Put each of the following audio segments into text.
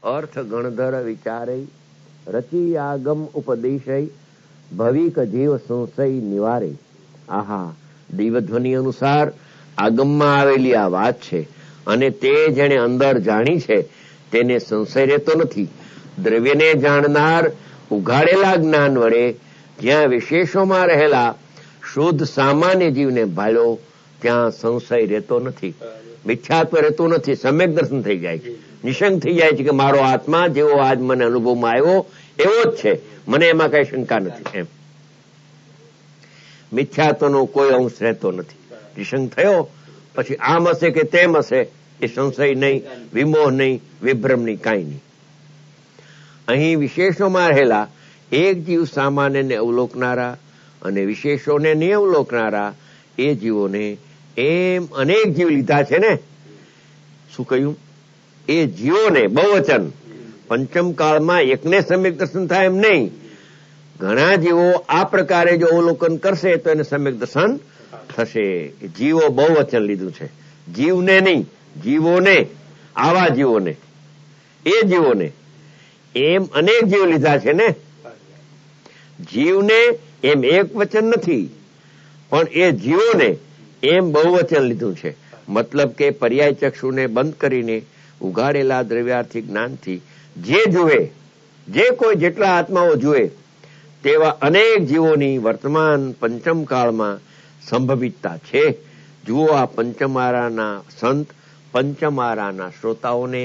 अर्थ गणधर विचारई रची आगम उपदेशई भविक जीव संशय निवारे। आहा, दिव्यध्वनि अनुसार આગમમાં આવેલી આ વાત છે અને તે જેને અંદર જાણી છે તેને સંશય રહેતો નથી. દ્રવ્યને જાણનાર ઉઘાડેલા જ્ઞાન વડે જ્યાં વિશેષોમાં રહેલા શુદ્ધ સામાન્ય જીવને ભાળ્યો ત્યાં સંશય રહેતો નથી, મિથ્યાત્વ રહેતું નથી. સમ્યક દર્શન થઈ જાય છે, નિશંક થઈ જાય છે કે મારો આત્મા જેવો આજ મને અનુભવમાં આવ્યો એવો જ છે, મને એમાં કઈ શંકા નથી. એમ મિથ્યાત્વનો કોઈ અંશ રહેતો નથી. નિશંક થયો પછી આમ હશે કે તેમ હશે એ સંશય નહીં, વિમોહ નહીં, વિભ્રમ નહીં, કાંઈ નહીં. અહીં વિશેષોમાં રહેલા એક જીવ સામાન્યને અવલોકનારા અને વિશેષોને નહીં અવલોકનારા એ જીવોને એમ અનેક જીવ લીધા છે ને. શું કહ્યું? એ જીવોને બહુવચન પંચમ કાળમાં એકને સમ્યક દર્શન થાય એમ નહીં, ઘણા જીવો આ પ્રકારે જો અવલોકન કરશે તો એને સમ્યક દર્શન થશે. જીવો બહુવચન લીધું છે, જીવને નહીં, જીવોને, આવા જીવોને, એ જીવોને એમ અનેક જીવ લીધા છે ને. જીવને એમ એક વચન નથી, પણ એ જીવોને એમ બહુવચન લીધું છે. મતલબ કે પર્યાય ચક્ષુને બંધ કરીને ઉઘાડેલા દ્રવ્યાર્થી જ્ઞાનથી જે જુએ, જે કોઈ જેટલા આત્માઓ જુએ તેવા અનેક જીવોની વર્તમાન પંચમ કાળમાં સંભવિતતા છે. જુઓ, આ પંચમારાના સંત પંચમારાના શ્રોતાઓને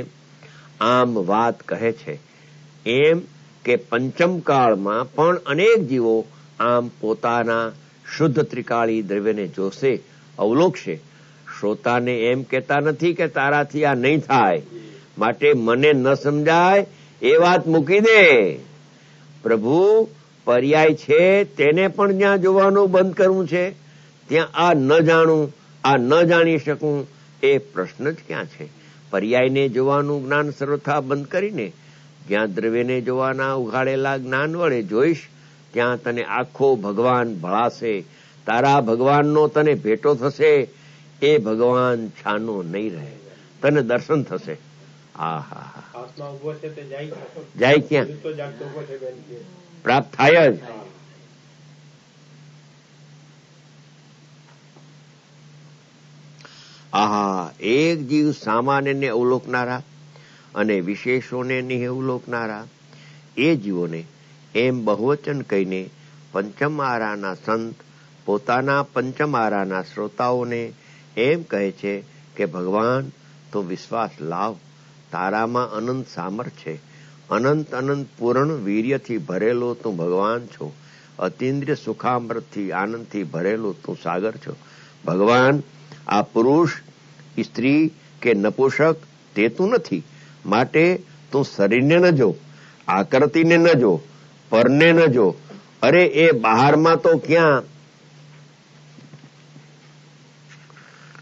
આમ વાત કહે છે એમ કે પંચમ કાળમાં પણ અનેક જીવો આમ પોતાના શુદ્ધ ત્રિકાળી દ્રવ્યને જોશે, અવલોકશે. શ્રોતાને એમ કહેતા નથી કે તારાથી આ નહીં થાય, માટે મને ન સમજાય એ વાત મૂકી દે. પ્રભુ પર્યાય છે તેને પણ જ્યાં જોવાનું બંધ કરવું છે ત્યાં આ ન જાણું, આ ન જાણી શકું એ પ્રશ્ન જ ક્યાં છે? પર્યાયને જોવાનું જ્ઞાન સર્વથા બંધ કરીને જ્યાં દ્રવ્યને જોવાના ઉઘાડેલા જ્ઞાન વડે જોઈશ ત્યાં તને આખો ભગવાન ભળાશે. તારા ભગવાનનો તને ભેટો થશે. એ ભગવાન છાનો નહીં રહે, તને દર્શન થશે. જાય ક્યાં? પ્રાપ્ત થાય જ. આહા, એક જીવ સામાન્યને અવલોકનારા અને વિશેષોને નહીં અવલોકનારા એ જીવોને એમ બહુવચન કહીને પંચમ આરાના સંત પોતાના પંચમ આરાના શ્રોતાઓને એમ કહે છે કે ભગવાન તો વિશ્વાસ લાવ, તારામાં અનંત સામર્થ્ય છે, અનંત અનંત પૂર્ણ વીર્યથી ભરેલો તું ભગવાન છો, અતિન્દ્રિય સુખામૃતથી આનંદથી ભરેલો તું સાગર છો. ભગવાન આ પુરુષ, સ્ત્રી કે નપુંસક તે તું નથી, માટે તું શરીરને ન જો, આકૃતિને ન જો, પરને ન જો. અરે એ બહારમાં તો ક્યાં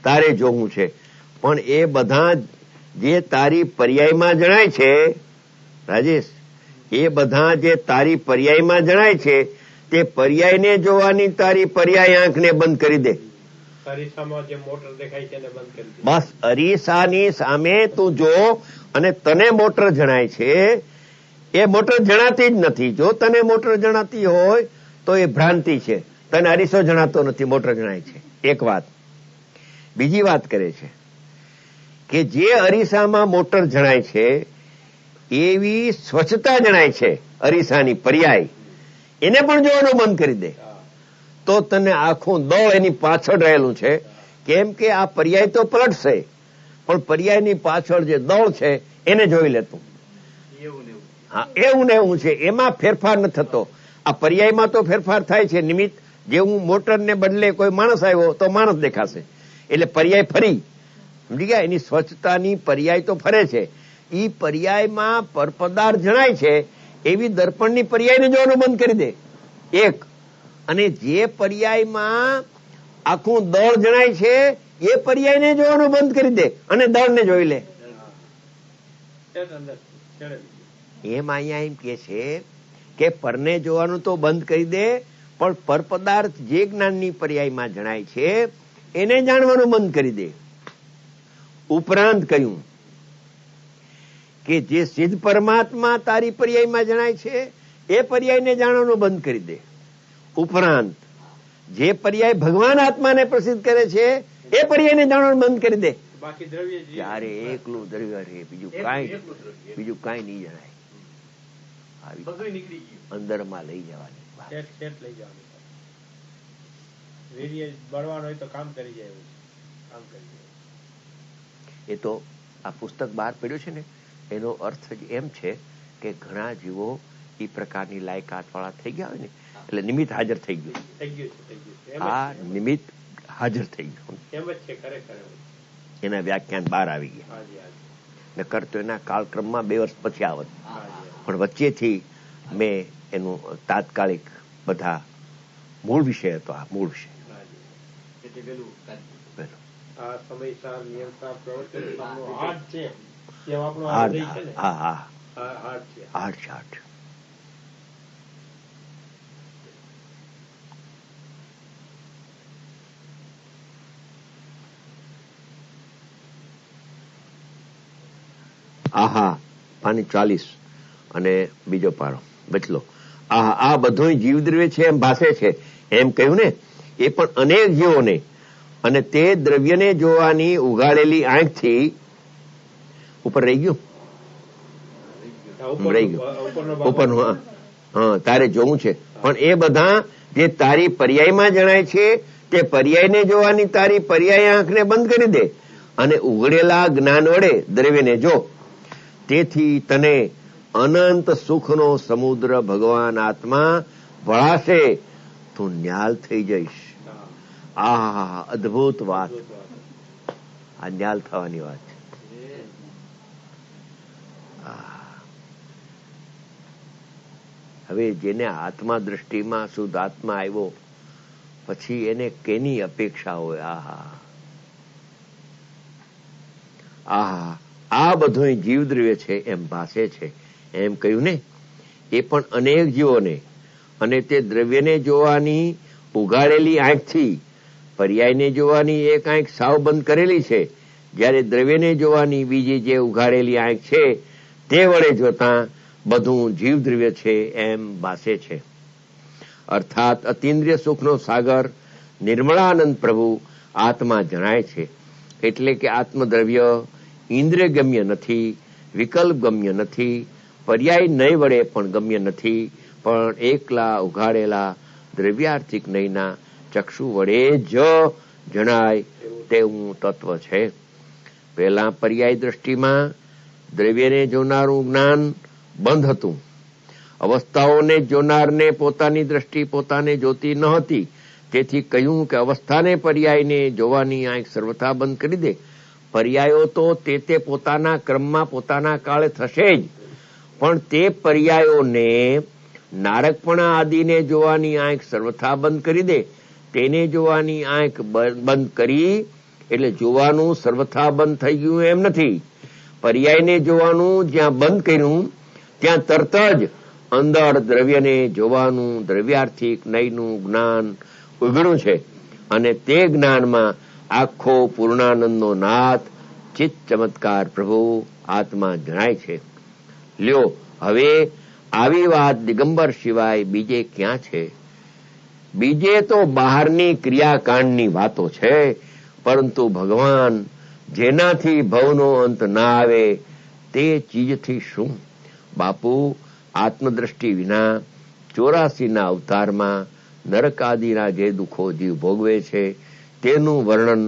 તારે જોવું છે, પણ એ બધા જે તારી પર્યાયમાં જણાય છે રાજેશ, એ બધા જે તારી પર્યાયમાં જણાય છે તે પર્યાયને જોવાની તારી પર્યાય આંખને બંધ કરી દે. બસ અરીસાની સામે તું જો અને તને મોટર જણાય છે, એ મોટર જણાતી જ નથી. જો તને મોટર જણાતી હોય તો એ ભ્રાંતિ છે, તને અરીસો જણાતો નથી, મોટર જણાય છે. એક વાત. બીજી વાત કરે છે કે જે અરીસામાં મોટર જણાય છે એવી સ્વચ્છતા જણાય છે અરીસાની પર્યાય, એને પણ જોવાનું બંધ કરી દે તો તને આખું દળ એની પાછળ રહેલું છે. કેમ કે આ પર્યાય તો પલટશે, પણ પર્યાયની પાછળ જે દળ છે એને જોઈ લેતું. હા, એવું ને એવું છે, એમાં ફેરફાર ન થતો. આ પર્યાયમાં તો ફેરફાર થાય છે નિમિત્ત. જેવું મોટરને બદલે કોઈ માણસ આવ્યો તો માણસ દેખાશે, એટલે પર્યાય ફરી. સમજી ગયા? એની સ્વચ્છતાની પર્યાય તો ફરે છે. એ પર્યાયમાં પરપદાર્થ જણાય છે એવી દર્પણની પર્યાયને જોવાનું બંધ કરી દે. એક. અને જે પર્યાયમાં આખું દળ જણાય છે એ પર્યાયને જોવાનું બંધ કરી દે અને દળને જોઈ લે. એમ અહીંયા એમ કે છે કે પરને જોવાનું તો બંધ કરી દે, પણ પરપદાર્થ જે જ્ઞાનની પર્યાયમાં જણાય છે એને જાણવાનું બંધ કરી દે. ઉપરાંત કહ્યું કે જે સિદ્ધ પરમાત્મા તારી પર્યાયમાં જણાય છે એ પર્યાયને જાણવાનું બંધ કરી દે. ઉપરાંત જે પર્યાય ભગવાન આત્માને પ્રસિદ્ધ કરે છે એ પર્યાયને જાણવાનું બંધ કરી દે. બાકી દ્રવ્ય ત્યારે એકલું દ્રવ્ય રહે, બીજું કાંઈ નહીં જણાય. બધું નીકળી ગયું, અંદરમાં લઈ જવાની વાત. લઈ જવાનું. વીર્ય બળવાનું હોય તો કામ કરી જાય, કામ કરી જાય. એ તો આ પુસ્તક બહાર પડ્યું છે ને એનો અર્થ જ એમ છે કે ઘણા જીવો એ પ્રકારની લાયકાત વાળા થઈ ગયા હોય ને એટલે નિમિત્ત હાજર થઈ ગયું. આ નિમિત્ત હાજર થઈ ગયું. એમ જ છે ખરેખર. એના વ્યાખ્યાન બહાર આવી ગયા. નકર તો એના કાળક્રમમાં 2 વર્ષ પછી આવત, પણ વચ્ચેથી મેં એનું તાત્કાલિક બધા મૂળ વિષય હતો. આ મૂળ વિષય આહા 40 અને બીજો પારો બચલો. આ બધું જીવદ્રવ્ય છે એમ ભાસે છે એમ કહ્યું ને. એ પણ અનેક જીવોને અને તે દ્રવ્યને જોવાની ઉઘાડેલી આંખથી ઉપર રહી ગયું ઉપરનું. હા તારે જોવું છે. પણ એ બધા જે તારી પર્યાયમાં જણાય છે તે પર્યાયને જોવાની તારી પર્યાય આંખને બંધ કરી દે અને ઉઘડેલા જ્ઞાન વડે દ્રવ્યને જો. તેથી તને અનંત સુખનો સમુદ્ર ભગવાન આત્મા વળાશે, તું ન્યાલ થઈ જઈશ. આ અદભુત વાત, આ ન્યાલ થવાની વાત છે. હવે જેને આત્મા દ્રષ્ટિમાં શુદ્ધ આત્મા આવ્યો પછી એને કેની અપેક્ષા હોય? આ બધું જીવદ્રવ્ય છે એમ ભાસે છે એમ કહ્યું ને. એ પણ અનેક જીવોને અને તે દ્રવ્યને જોવાની ઉઘાડેલી આંખથી પર્યાયને જોવાની એક આંખ સાવ બંધ કરેલી છે, જ્યારે દ્રવ્યને જોવાની બીજી જે ઉઘાડેલી આંખ છે તે વડે જોતા બધું જીવદ્રવ્ય છે એમ ભાસે છે. અર્થાત અતિન્દ્રિય સુખનો સાગર નિર્મળાનંદ પ્રભુ આત્મા જણાય છે. એટલે કે આત્મદ્રવ્ય ઇન્દ્રિય ગમ્ય નથી, વિકલ્પ ગમ્ય નથી, પર્યાય નય વડે પણ ગમ્ય નથી, પણ એકલા ઉઘાડેલા દ્રવ્યાર્થિક નયના ચક્ષુ વડે જ જણાય તેવું તત્વ છે. પહેલા પર્યાય દ્રષ્ટિમાં દ્રવ્યને જોનારું જ્ઞાન બંધ હતું. અવસ્થાઓને જોનારને પોતાની દ્રષ્ટિ પોતાને જોતી ન હતી. તેથી કહ્યું કે અવસ્થાને પર્યાયને જોવાની આંખ સર્વથા બંધ કરી દે. પર્યાયો તો તે પોતાના ક્રમમાં પોતાના કાળે થશે જ, પણ તે પર્યાયોને નારકપણા આદિને જોવાની આંખ સર્વથા બંધ કરી દે. તેને જોવાની આંખ બંધ કરી એટલે જોવાનું સર્વથા બંધ થઈ ગયું એમ નથી. પર્યાયને જોવાનું જ્યાં બંધ કર્યું ત્યાં તરત જ અંદર દ્રવ્યને જોવાનું દ્રવ્યાર્થિક નયનું જ્ઞાન ઉઘડ્યું છે અને તે જ્ઞાનમાં આખો પૂર્ણાનંદનો નાથ ચિત્ત ચમત્કાર પ્રભુ આત્મા જણાય છે. લ્યો હવે આવી વાત દિગંબર સિવાય બીજે ક્યાં છે? બીજે તો બહારની ક્રિયાકાંડની વાતો છે, પરંતુ ભગવાન જેનાથી ભવનો અંત ના આવે તે ચીજથી શું? બાપુ, આત્મદ્રષ્ટિ વિના 84ના અવતારમાં નરક આદિના જે દુઃખો જીવ ભોગવે છે તેનું વર્ણન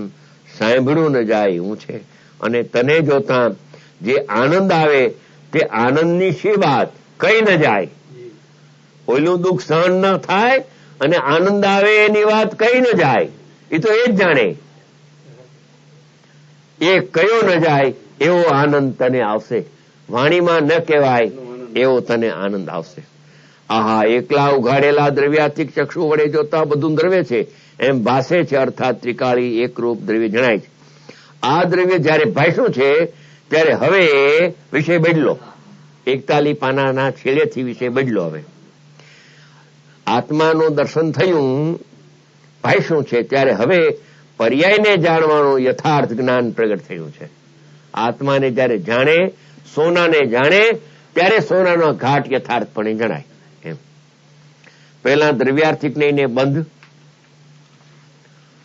સાંભળ્યું ન જાય એવું છે. અને તને જોતા જે આનંદ આવે તે આનંદની શી વાત કઈ ન જાય. ઓલું દુઃખ સહન ન થાય અને આનંદ આવે એની વાત કઈ ન જાય. એ તો એ જ જાણે. એ કયો ન જાય એવો આનંદ તને આવશે. વાણીમાં ન કહેવાય એવો તને આનંદ આવશે. આહા, એકલા ઉઘાડેલા દ્રવ્યાર્થિક ચક્ષુ વડે જોતા બધું દ્રવ્ય છે એમ ભાસે છે. અર્થાત ત્રિકાળી એકરૂપ દ્રવ્ય જણાય છે. આ દ્રવ્ય જયારે ભાષ્યું છે ત્યારે હવે વિષય બદલો. 41 પાનાના છેડેથી વિષય બદલો. હવે આત્માનું દર્શન થયું, ભાષ્યું છે, ત્યારે હવે પર્યાયને જાણવાનું યથાર્થ જ્ઞાન પ્રગટ થયું છે. આત્માને જયારે જાણે સોનાને જાણે ત્યારે સોનાનો ઘાટ યથાર્થપણે જણાય. એમ પહેલા દ્રવ્યાર્થિક નહીંને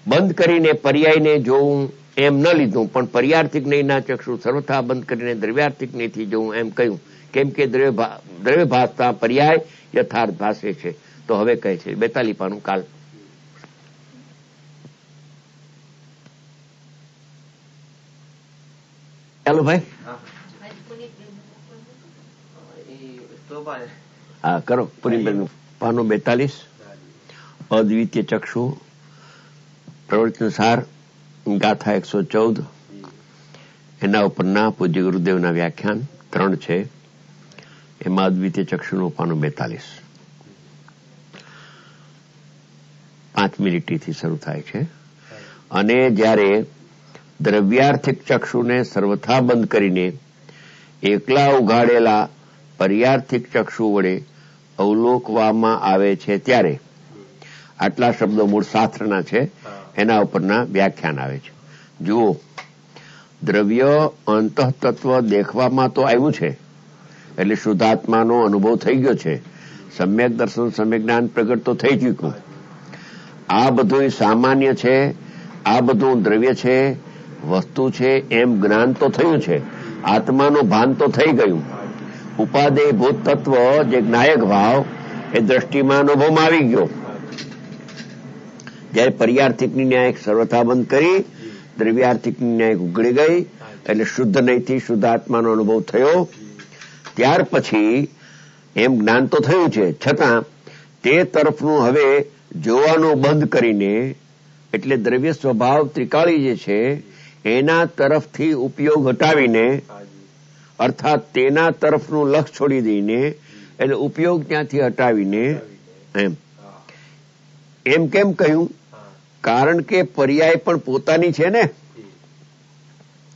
બંધ કરીને પર્યાયને જોવું એમ ન લીધું, પણ પર્યાર્થિક નહીંના ચક્ષુ સર્વથા બંધ કરીને દ્રવ્યાર્થિક નહીંથી જોવું એમ કહ્યું, કેમ કે દ્રવ્ય ભાસતા પર્યાય યથાર્થ ભાષે છે. તો હવે કહે છે 42 પાનું કાલ. ચાલો ભાઈ, હા કરો. પુરીબેન પાનું 42, અદ્વિતીય ચક્ષુ પ્રવચન સાર ગાથા 114, એના ઉપરના પૂજ્ય ગુરુદેવના વ્યાખ્યાન 3 છે. એમાં અદ્વિતીય ચક્ષુનું પાનું 42 5 મિનિટથી શરૂ થાય છે. અને જ્યારે દ્રવ્યાર્થિક ચક્ષુને સર્વથા બંધ કરીને એકલા ઉઘાડેલા પર્યાર્થિક ચક્ષુ વડે અવલોકવામાં આવે છે ત્યારે આટલા શબ્દો મૂળ શાસ્ત્રના છે, એના ઉપરના વ્યાખ્યાન આવે છે. જુઓ, દ્રવ્ય અંતઃતત્વ દેખવામાં તો આવ્યું છે, એટલે શુદ્ધાત્માનો અનુભવ થઈ ગયો છે. સમ્યક દર્શન સમ્યક જ્ઞાન પ્રગટ તો થઈ ચૂક્યું. આ બધું સામાન્ય છે, આ બધું દ્રવ્ય છે, વસ્તુ છે એમ જ્ઞાન તો થયું છે. આત્માનું ભાન તો થઈ ગયું. ઉપાદેય ભૂત તત્વ જે જ્ઞાયક ભાવ એ દ્રષ્ટિમાં અનુભવમાં આવી ગયો. જયારે પર્યાર્થિકની ન્યાય સર્વથા બંધ કરી દ્રવ્યાર્થિકની ન્યાય ઉગડી ગઈ, એટલે શુદ્ધ નહીંથી શુદ્ધ આત્માનો અનુભવ થયો. ત્યાર પછી એમ જ્ઞાન તો થયું છે, છતાં તે તરફનું હવે જોવાનું બંધ કરીને, એટલે દ્રવ્ય સ્વભાવ ત્રિકાળી જે છે એના તરફથી ઉપયોગ હટાવીને, અર્થાત તેના તરફનું લક્ષ છોડી દઈને, એટલે ઉપયોગ ત્યાંથી હટાવીને એમ કેમ કહ્યું? કારણ કે પર્યાય પણ પોતાની છે ને.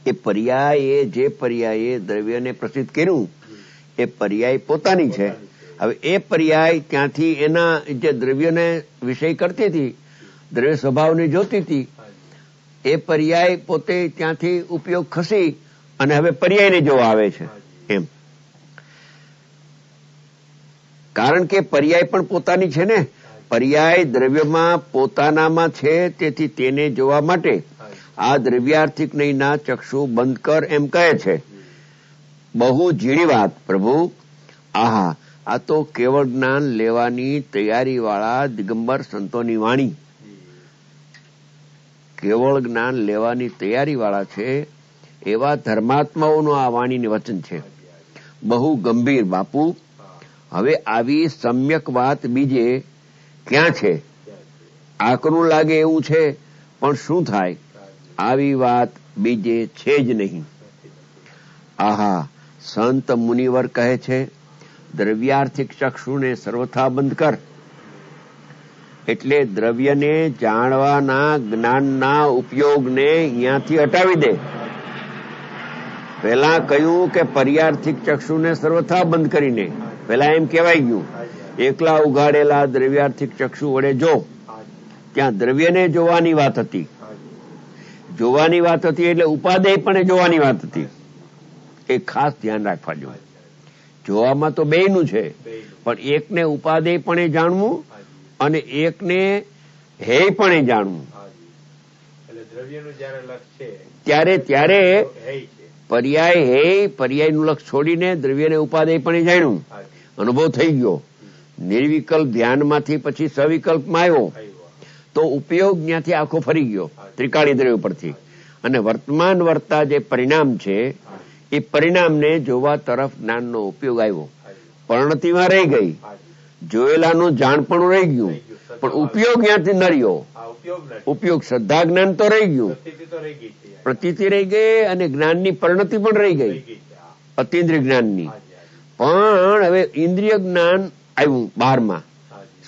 એ પર્યાય જે પર્યાયે દ્રવ્યને પ્રસિદ્ધ કર્યું એ પર્યાય પોતાની છે. હવે એ પર્યાય ત્યાંથી એના જે દ્રવ્યને વિષય કરતી હતી, દ્રવ્ય સ્વભાવને જોતી હતી, એ પર્યાય પોતે ત્યાંથી ઉપયોગ ખસી અને હવે પર્યાયને જોવા આવે છે. એમ કારણ કે પર્યાય પણ પોતાની છે ને. પર્યાય દ્રવ્યમાં પોતાનામાં છે, તેથી તેને જોવા માટે આ દ્રવ્યાર્થિક નહીંના ચક્ષુ બંધ કર એમ કહે છે. બહુ ઝીણી વાત પ્રભુ. આહા, આ તો કેવળ જ્ઞાન લેવાની તૈયારી વાળા દિગંબર સંતોની વાણી. કેવળ જ્ઞાન લેવાની તૈયારી વાળા છે એવા ધર્માત્માઓનું આ વાણીનું વચન છે. બહુ ગંભીર બાપુ. હવે આવી સમ્યક વાત બીજે ક્યાં છે? આકરું લાગે એવું છે, પણ શું થાય? આવી વાત બીજે છે જ નહીં. આહા, સંત મુનિવર કહે છે દ્રવ્યાર્થિક ચક્ષુને સર્વથા બંધ કર, એટલે દ્રવ્યને જાણવાના જ્ઞાનના ઉપયોગને અહીંયાથી હટાવી દે. પહેલા કહ્યું કે પર્યાર્થિક ચક્ષુને સર્વથા બંધ કરીને, પહેલા એમ કહેવાય ગયું એકલા ઉઘાડેલા દ્રવ્યાર્થિક ચક્ષુ વડે જો. ત્યાં દ્રવ્યને જોવાની વાત હતી. જોવાની વાત હતી એટલે ઉપાદેય પણ જોવાની વાત હતી. એ ખાસ ધ્યાન રાખવા જોઈએ. જોવામાં તો બેયનું છે, પણ એકને ઉપાદેય પણ જાણવું અને એકને હેય પણ જાણવું. ત્યારે પર્યાય હેય પર્યાયનું લક્ષ છોડીને દ્રવ્યને ઉપાદેય પણ જાણ્યું. અનુભવ થઈ ગયો. નિર્વિકલ્પ ધ્યાનમાંથી પછી સવિકલ્પમાં આવ્યો તો ઉપયોગ ત્યાંથી આખો ફરી ગયો ત્રિકાળી દ્રવ્ય પરથી. અને વર્તમાન વર્તા જે પરિણામ છે એ પરિણામને જોવા તરફ જ્ઞાનનો ઉપયોગ આવ્યો. પરિણતિમાં રહી ગઈ, જોયેલાનું જાણપણું રહી ગયું, પણ ઉપયોગ ત્યાંથી ન રહ્યો. ઉપયોગ શ્રદ્ધા જ્ઞાન તો રહી ગયું, પ્રતીતિ રહી ગઈ અને જ્ઞાનની પરિણતિ પણ રહી ગઈ, અતિન્દ્રિય જ્ઞાનની. પણ હવે ઇન્દ્રિય જ્ઞાન આવ્યું 12માં,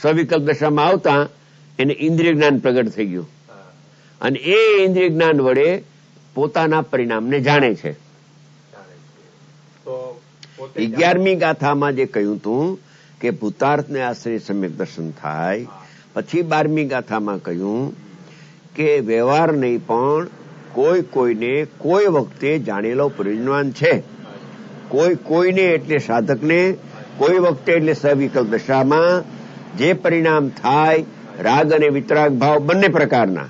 સવિકલ્પ દશામાં આવતા એને ઇન્દ્રિય જ્ઞાન પ્રગટ થઈ ગયું અને એ ઇન્દ્રિય જ્ઞાન વડે પોતાના પરિણામને જાણે છે. 11મી ગાથામાં જે કહ્યું હતું કે ભૂતાર્થને આશ્રય સમ્યક દર્શન થાય, પછી 12મી ગાથામાં કહ્યું કે વ્યવહાર નહીં પણ કોઈ કોઈને કોઈ વખતે જાણેલો પ્રયોજનવાન છે. કોઈને એટલે સાધકને કોઈ વખતે એટલે સવિકલ્પ દશામાં જે પરિણામ થાય રાગ અને વિતરાગ ભાવ બંને પ્રકારના,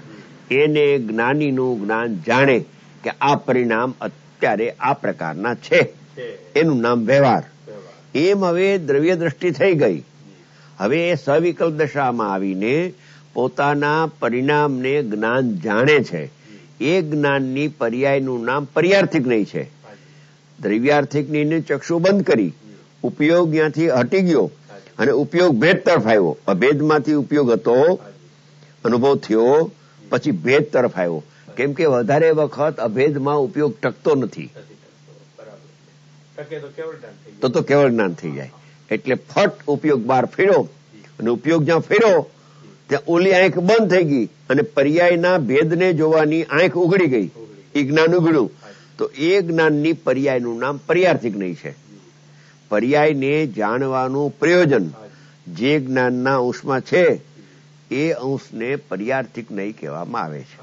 એને જ્ઞાનીનું જ્ઞાન જાણે કે આ પરિણામ અત્યારે આ પ્રકારના છે, એનું નામ વ્યવહાર. એમ હવે દ્રવ્ય દ્રષ્ટિ થઈ ગઈ. હવે એ સવિકલ્પ દશામાં આવીને પોતાના પરિણામને જ્ઞાન જાણે છે. એ જ્ઞાનની પર્યાયનું નામ પર્યાર્થિક નહીં છે. દ્રવ્યાર્થિકની ચક્ષુ બંધ કરી ઉપયોગ ત્યાંથી હટી ગયો અને ઉપયોગ ભેદ તરફ આવ્યો. અભેદમાંથી ઉપયોગ હતો, અનુભવ થયો, પછી ભેદ તરફ આવ્યો. કેમ કે વધારે વખત અભેદમાં ઉપયોગ ટકતો નથી, તો કેવળ જ્ઞાન થઈ જાય. એટલે ફટ ઉપયોગ બહાર ફેર્યો અને ઉપયોગ જ્યાં ફેર્યો ત્યાં ઓલી આંખ બંધ થઈ ગઈ અને પર્યાયના ભેદને જોવાની આંખ ઉઘડી ગઈ. એ જ્ઞાન ઉઘડ્યું તો એ જ્ઞાનની પર્યાયનું નામ પર્યાર્થિક નહીં છે. પર્યાયને જાણવાનું પ્રયોજન જે જ્ઞાનના અંશમાં છે એ અંશને પર્યાર્થિક નહીં કહેવામાં આવે છે.